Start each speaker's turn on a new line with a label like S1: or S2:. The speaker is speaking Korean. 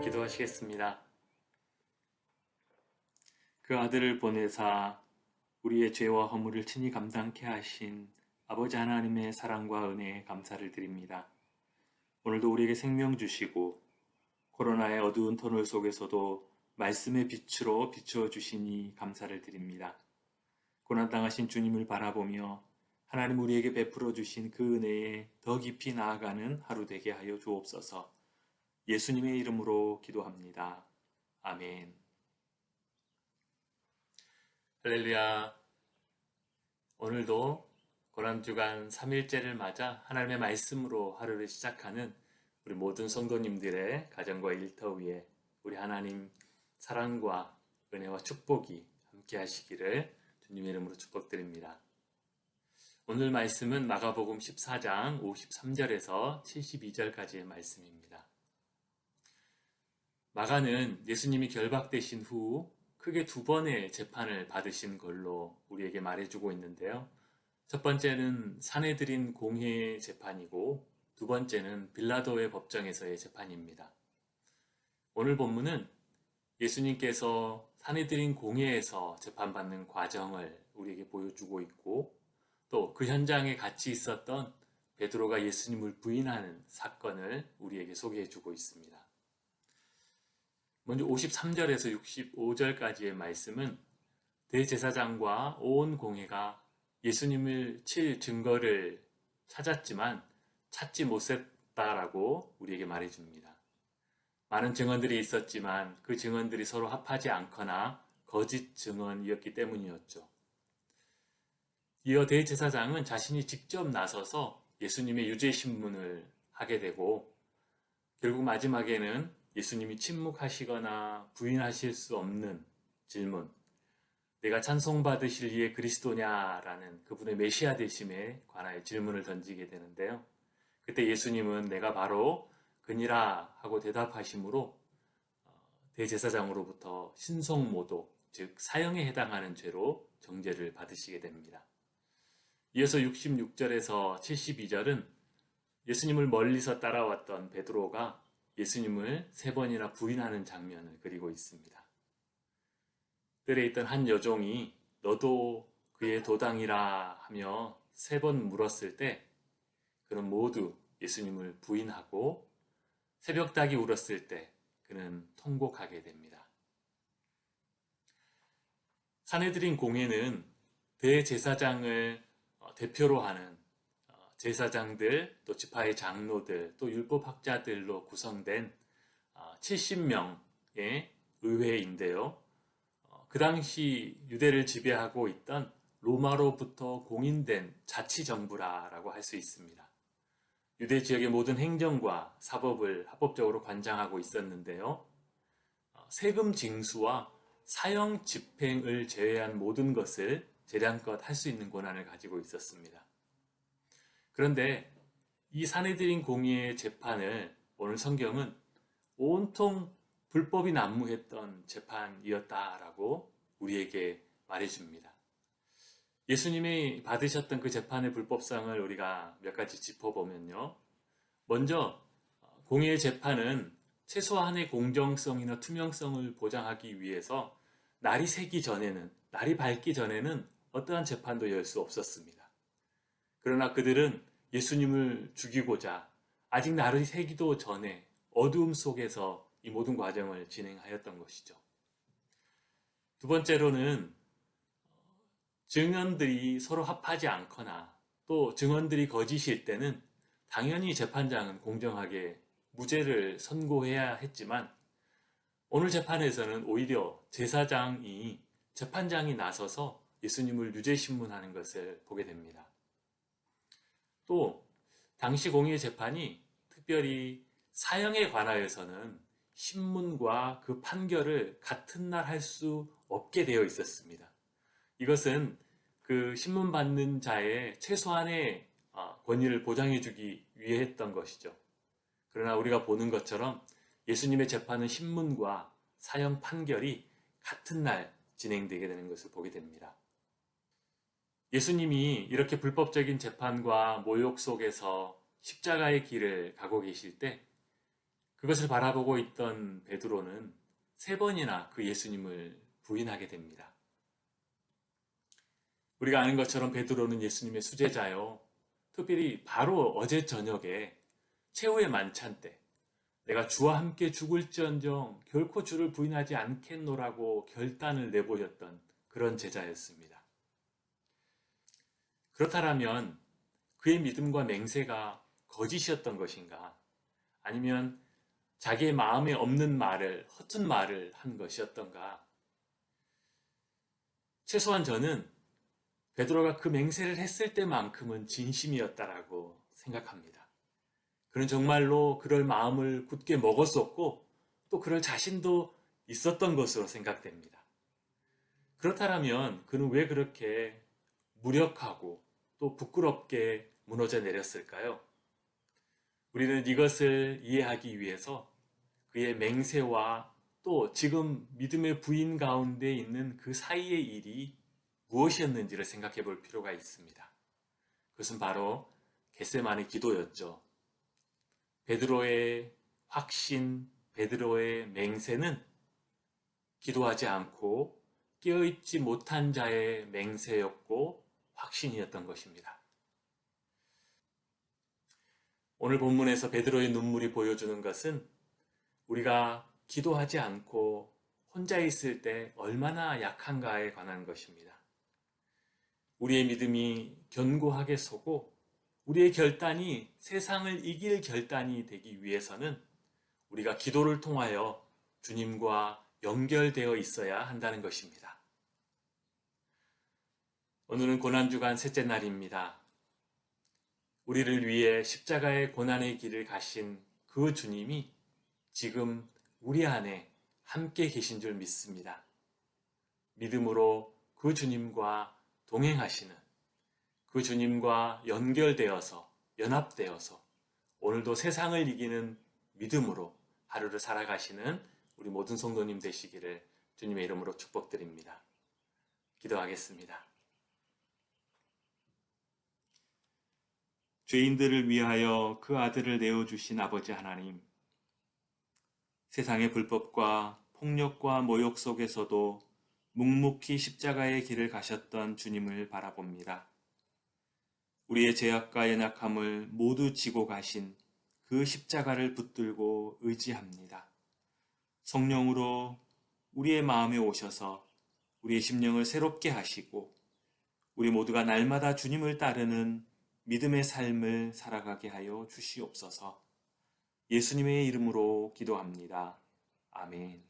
S1: 기도하시겠습니다. 그 아들을 보내사 우리의 죄와 허물을 친히 감당케 하신 아버지 하나님의 사랑과 은혜에 감사를 드립니다. 오늘도 우리에게 생명 주시고 코로나의 어두운 터널 속에서도 말씀의 빛으로 비추어 주시니 감사를 드립니다. 고난당하신 주님을 바라보며 하나님 우리에게 베풀어 주신 그 은혜에 더 깊이 나아가는 하루 되게 하여 주옵소서. 예수님의 이름으로 기도합니다. 아멘. 할렐루야. 오늘도 고난주간 3일째를 맞아 하나님의 말씀으로 하루를 시작하는 우리 모든 성도님들의 가정과 일터 위에 우리 하나님 사랑과 은혜와 축복이 함께 하시기를 주님의 이름으로 축복드립니다. 오늘 말씀은 마가복음 14장 53절에서 72절까지의 말씀입니다. 마가는 예수님이 결박되신 후 크게 두 번의 재판을 받으신 걸로 우리에게 말해주고 있는데요. 첫 번째는 산헤드린 공회의 재판이고 두 번째는 빌라도의 법정에서의 재판입니다. 오늘 본문은 예수님께서 산헤드린 공회에서 재판받는 과정을 우리에게 보여주고 있고 또 그 현장에 같이 있었던 베드로가 예수님을 부인하는 사건을 우리에게 소개해주고 있습니다. 먼저 53절에서 65절까지의 말씀은 대제사장과 온 공회가 예수님을 칠 증거를 찾았지만 찾지 못했다라고 우리에게 말해줍니다. 많은 증언들이 있었지만 그 증언들이 서로 합하지 않거나 거짓 증언이었기 때문이었죠. 이어 대제사장은 자신이 직접 나서서 예수님의 유죄 신문을 하게 되고 결국 마지막에는 예수님이 침묵하시거나 부인하실 수 없는 질문, 내가 찬송받으실 이의 그리스도냐라는 그분의 메시아 되심에 관하여 질문을 던지게 되는데요. 그때 예수님은 내가 바로 그니라 하고 대답하심으로 대제사장으로부터 신성모독, 즉 사형에 해당하는 죄로 정죄를 받으시게 됩니다. 이어서 66절에서 72절은 예수님을 멀리서 따라왔던 베드로가 예수님을 3번이나 부인하는 장면을 그리고 있습니다. 뜰에 있던 한 여종이 너도 그의 도당이라 하며 3번 물었을 때 그는 모두 예수님을 부인하고 새벽닭이 울었을 때 그는 통곡하게 됩니다. 산헤드린 공회는 대제사장을 대표로 하는 제사장들, 또 지파의 장로들, 또 율법학자들로 구성된 70명의 의회인데요. 그 당시 유대를 지배하고 있던 로마로부터 공인된 자치정부라고 할 수 있습니다. 유대 지역의 모든 행정과 사법을 합법적으로 관장하고 있었는데요. 세금 징수와 사형 집행을 제외한 모든 것을 재량껏 할 수 있는 권한을 가지고 있었습니다. 그런데 이 산헤드린 공의의 재판을 오늘 성경은 온통 불법이 난무했던 재판이었다라고 우리에게 말해줍니다. 예수님이 받으셨던 그 재판의 불법성을 우리가 몇 가지 짚어보면요. 먼저 공의의 재판은 최소한의 공정성이나 투명성을 보장하기 위해서 날이 밝기 전에는 어떠한 재판도 열 수 없었습니다. 그러나 그들은 예수님을 죽이고자 아직 날이 새기도 전에 어두움 속에서 이 모든 과정을 진행하였던 것이죠. 두 번째로는 증언들이 서로 합하지 않거나 또 증언들이 거짓일 때는 당연히 재판장은 공정하게 무죄를 선고해야 했지만 오늘 재판에서는 오히려 제사장이 재판장이 나서서 예수님을 유죄 신문하는 것을 보게 됩니다. 또 당시 공의의 재판이 특별히 사형에 관하여서는 신문과 그 판결을 같은 날 할 수 없게 되어 있었습니다. 이것은 그 신문 받는 자의 최소한의 권위를 보장해주기 위해 했던 것이죠. 그러나 우리가 보는 것처럼 예수님의 재판은 신문과 사형 판결이 같은 날 진행되게 되는 것을 보게 됩니다. 예수님이 이렇게 불법적인 재판과 모욕 속에서 십자가의 길을 가고 계실 때 그것을 바라보고 있던 베드로는 세 번이나 그 예수님을 부인하게 됩니다. 우리가 아는 것처럼 베드로는 예수님의 수제자요. 특별히 바로 어제 저녁에 최후의 만찬 때 내가 주와 함께 죽을지언정 결코 주를 부인하지 않겠노라고 결단을 내보였던 그런 제자였습니다. 그렇다면 그의 믿음과 맹세가 거짓이었던 것인가? 아니면 자기의 마음에 없는 말을, 허튼 말을 한 것이었던가? 최소한 저는 베드로가 그 맹세를 했을 때만큼은 진심이었다라고 생각합니다. 그는 정말로 그럴 마음을 굳게 먹었었고 또 그럴 자신도 있었던 것으로 생각됩니다. 그렇다면 그는 왜 그렇게 무력하고 또 부끄럽게 무너져 내렸을까요? 우리는 이것을 이해하기 위해서 그의 맹세와 또 지금 믿음의 부인 가운데 있는 그 사이의 일이 무엇이었는지를 생각해 볼 필요가 있습니다. 그것은 바로 겟세마네 기도였죠. 베드로의 확신, 베드로의 맹세는 기도하지 않고 깨어있지 못한 자의 맹세였고 확신이었던 것입니다. 오늘 본문에서 베드로의 눈물이 보여주는 것은 우리가 기도하지 않고 혼자 있을 때 얼마나 약한가에 관한 것입니다. 우리의 믿음이 견고하게 서고 우리의 결단이 세상을 이길 결단이 되기 위해서는 우리가 기도를 통하여 주님과 연결되어 있어야 한다는 것입니다. 오늘은 고난주간 셋째 날입니다. 우리를 위해 십자가의 고난의 길을 가신 그 주님이 지금 우리 안에 함께 계신 줄 믿습니다. 믿음으로 그 주님과 동행하시는, 그 주님과 연결되어서, 연합되어서 오늘도 세상을 이기는 믿음으로 하루를 살아가시는 우리 모든 성도님 되시기를 주님의 이름으로 축복드립니다. 기도하겠습니다. 죄인들을 위하여 그 아들을 내어주신 아버지 하나님, 세상의 불법과 폭력과 모욕 속에서도 묵묵히 십자가의 길을 가셨던 주님을 바라봅니다. 우리의 죄악과 연약함을 모두 지고 가신 그 십자가를 붙들고 의지합니다. 성령으로 우리의 마음에 오셔서 우리의 심령을 새롭게 하시고 우리 모두가 날마다 주님을 따르는 믿음의 삶을 살아가게 하여 주시옵소서. 예수님의 이름으로 기도합니다. 아멘.